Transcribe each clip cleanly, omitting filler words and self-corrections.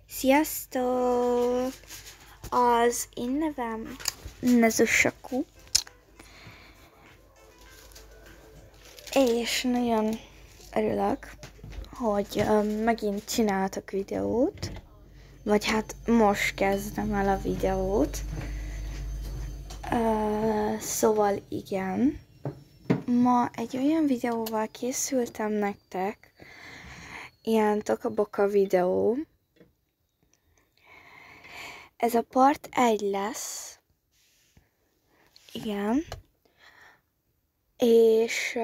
Sziasztok! Az én nevem Nezusaku, és nagyon örülök, hogy megint csináltak videót, vagy hát most kezdem el a videót. Szóval igen, ma egy olyan videóval készültem nektek, ilyen tokaboka videó. Ez a part 1 lesz. Igen. És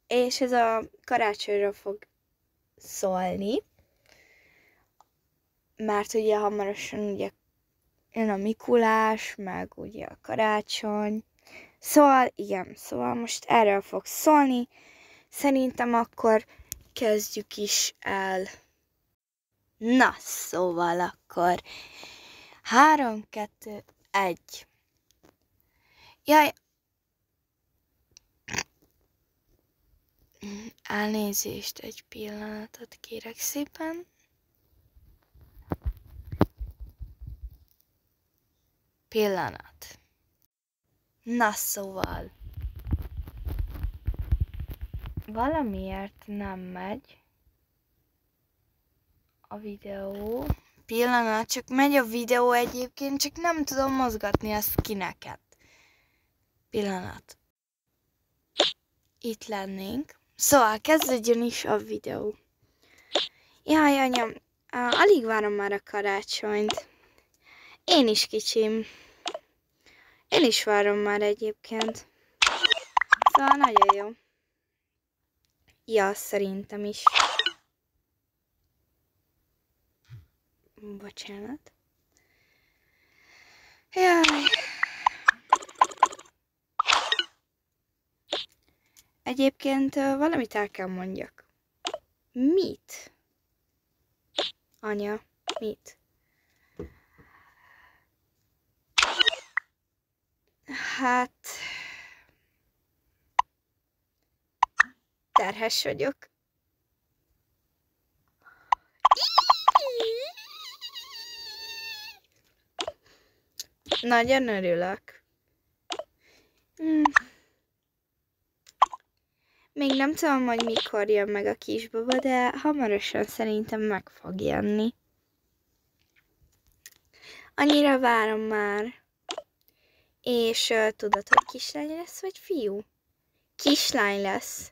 és ez a karácsonyra fog szólni. Mert ugye hamarosan ugye jön a Mikulás, meg ugye a karácsony. Szóval igen, szóval most erről fog szólni. Szerintem akkor kezdjük is el. Na, szóval akkor 3, 2, 1. Jaj! Elnézést, egy pillanatot kérek szépen. Pillanat. Na, szóval. Valamiért nem megy a videó. Pillanat, csak megy a videó egyébként, csak nem tudom mozgatni a skineket. Pillanat. Itt lennénk. Szóval kezdődjön is a videó. Jaj, anyám, alig várom már a karácsonyt. Én is kicsim. Én is várom már egyébként. Szóval nagyon jó. Ja, szerintem is. Bocsánat. Jaj. Egyébként valamit el kell mondjak. Mit? Anya, mit? Hát... terhes vagyok. Nagyon örülök. Még nem tudom, hogy mikor jön meg a kisbaba, de hamarosan szerintem meg fog jönni. Annyira várom már. És tudod, hogy kislány lesz, vagy fiú? Kislány lesz.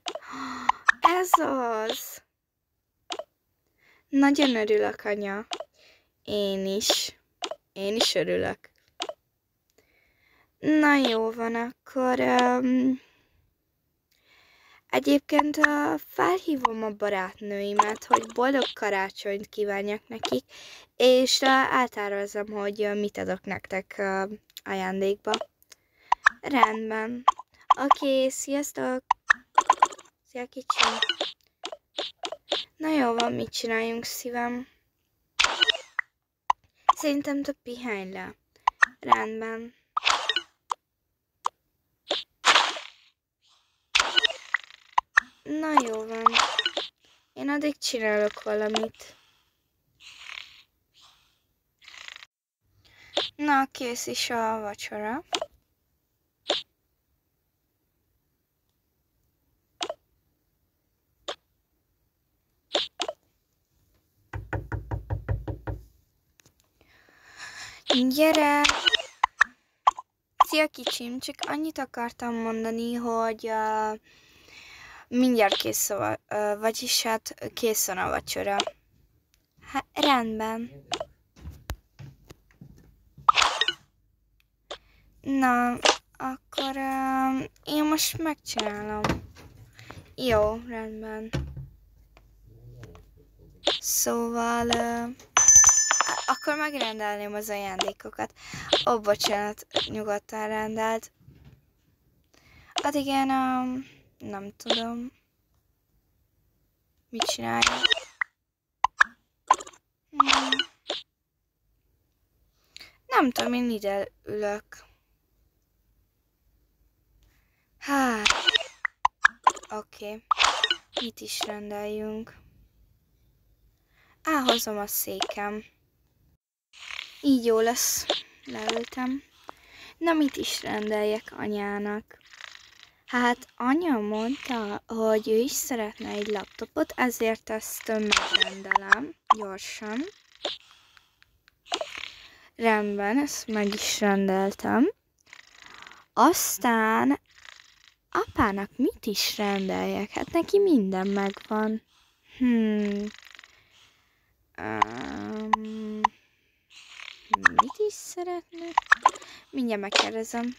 Ez az. Nagyon örülök, anya. Én is örülök. Na jó van, akkor... Egyébként felhívom a barátnőimet, hogy boldog karácsonyt kívánjak nekik, és eltározom, hogy mit adok nektek ajándékba. Rendben. Oké, sziasztok! Szia, kicsim! Na jó van, mit csináljunk, szívem? Szerintem te pihenj le. Rendben. Na jó van. Én addig csinálok valamit. Na, kész is a vacsora. Gyere! Szia, kicsim, csak annyit akartam mondani, hogy mindjárt kész vagyis hát kész van a vacsora. Hát rendben. Na, akkor én most megcsinálom. Jó, rendben. Szóval akkor megrendelném az ajándékokat. Ó, bocsánat, nyugodtan rendelt. Hát igen, nem tudom. Mit csinálja? Nem tudom, én ide ülök. Hát, oké. Mit is rendeljünk? Elhozom a székem. Így jó lesz. Leültem. Na, mit is rendeljek anyának? Hát anya mondta, hogy ő is szeretne egy laptopot, ezért ezt megrendelem gyorsan. Rendben, ezt meg is rendeltem. Aztán apának mit is rendeljek? Hát neki minden megvan. Mit is szeretne? Mindjárt megkérdezem.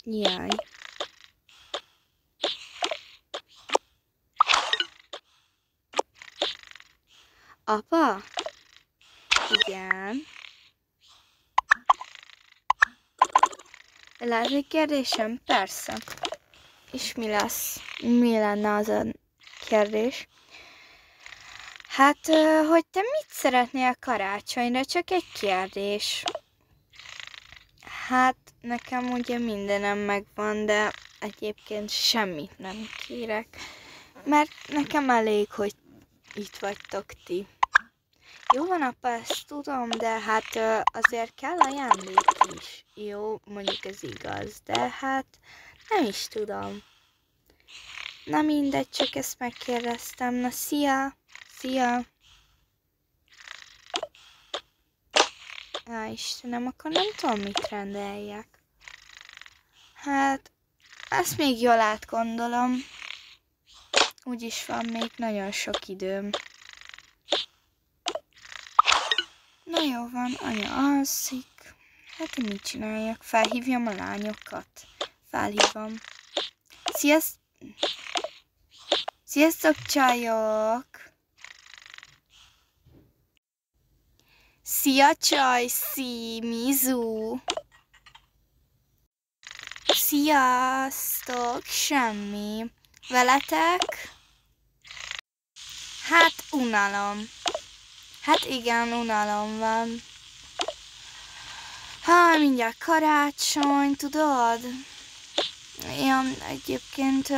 Jaj. Apa? Igen. Lehet egy kérdésem? Persze. És mi lesz? Mi lenne az a kérdés? Hát, hogy te mit szeretnél karácsonyra? Csak egy kérdés. Hát, nekem ugye mindenem megvan, de egyébként semmit nem kérek. Mert nekem elég, hogy itt vagytok ti. Jó van, apa, ezt tudom, de hát azért kell ajándék is. Jó, mondjuk ez igaz, de hát nem is tudom. Na mindegy, csak ezt megkérdeztem. Na, szia! Szia! Istenem, akkor nem tudom, mit rendeljek. Hát, ezt még jól átgondolom. Úgyis van még nagyon sok időm. Na jó van, anya alszik. Hát én mit csináljak? Felhívjam a lányokat. Felhívom. Sziasztok, csajok! Szia, Csajci, Mizu! Sziasztok, semmi. Veletek? Hát, unalom. Hát igen, unalom van. Mindjárt karácsony, tudod? Ja, egyébként...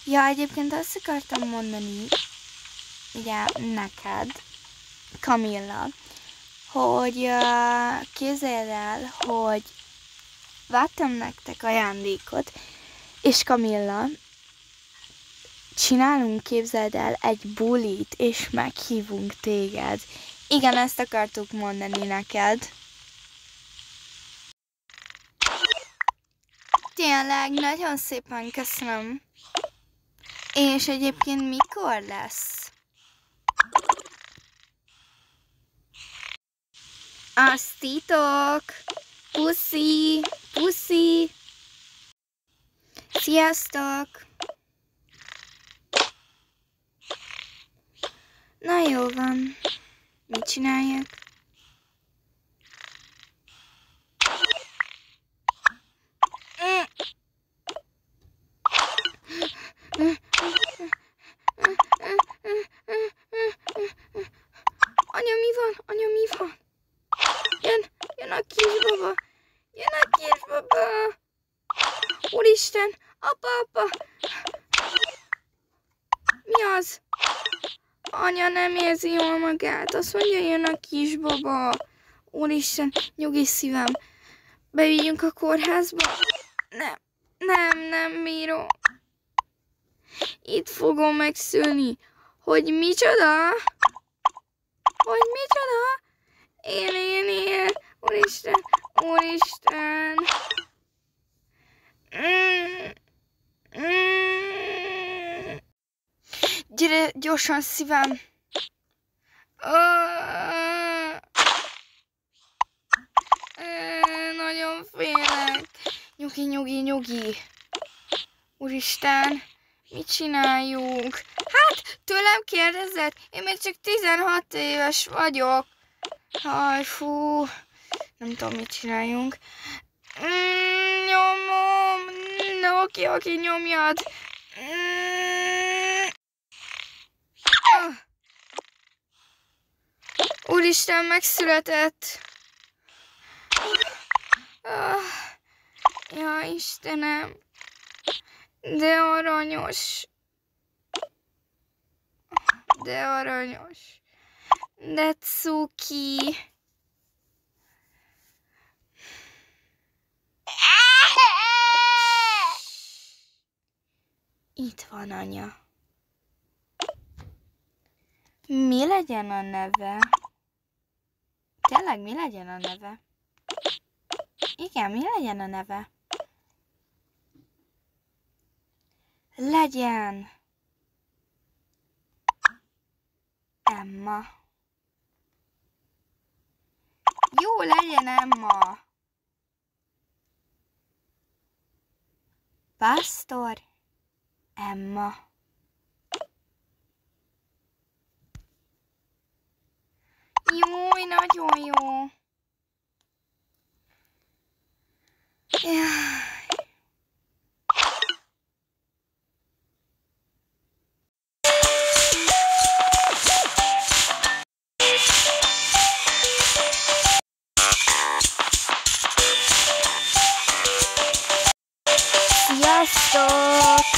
egyébként azt akartam mondani, ugye, neked, Kamilla, hogy képzeld el, hogy vettem nektek ajándékot, és Kamilla, csinálunk, képzeld el, egy bulit, és meghívunk téged. Igen, ezt akartuk mondani neked. Tényleg, nagyon szépen köszönöm. És egyébként mikor lesz? Azt titok! Puszi! Puszi! Sziasztok! Na jó van. Mit csináljak? Anya, mi van? Anya, mi van? Jön a kisbaba! Jön a kisbaba! Úristen! Apa! Mi az? Anya nem érzi jól magát. Azt mondja, jön a kisbaba. Úristen, nyugi szívem. Bevigyünk a kórházba? Nem bíró. Itt fogom megszülni. Hogy micsoda? Hogy micsoda? Él. Úristen. Gyere, gyorsan, szívem. Nagyon félek. Nyugi. Úristen, mit csináljunk? Hát, tőlem kérdezett? Én még csak 16 éves vagyok. Fú. Nem tudom, mit csináljunk. Nyomom. Oké, nyomjad. Úristen, megszületett. Ja, Istenem. De aranyos. De cuki. Itt van anya. Mi legyen a neve? Tényleg mi legyen a neve? Igen, mi legyen a neve? Legyen Emma. Jó, legyen Emma. Pásztor Emma. Jó, nagyon jó. Jaj. Sziasztok!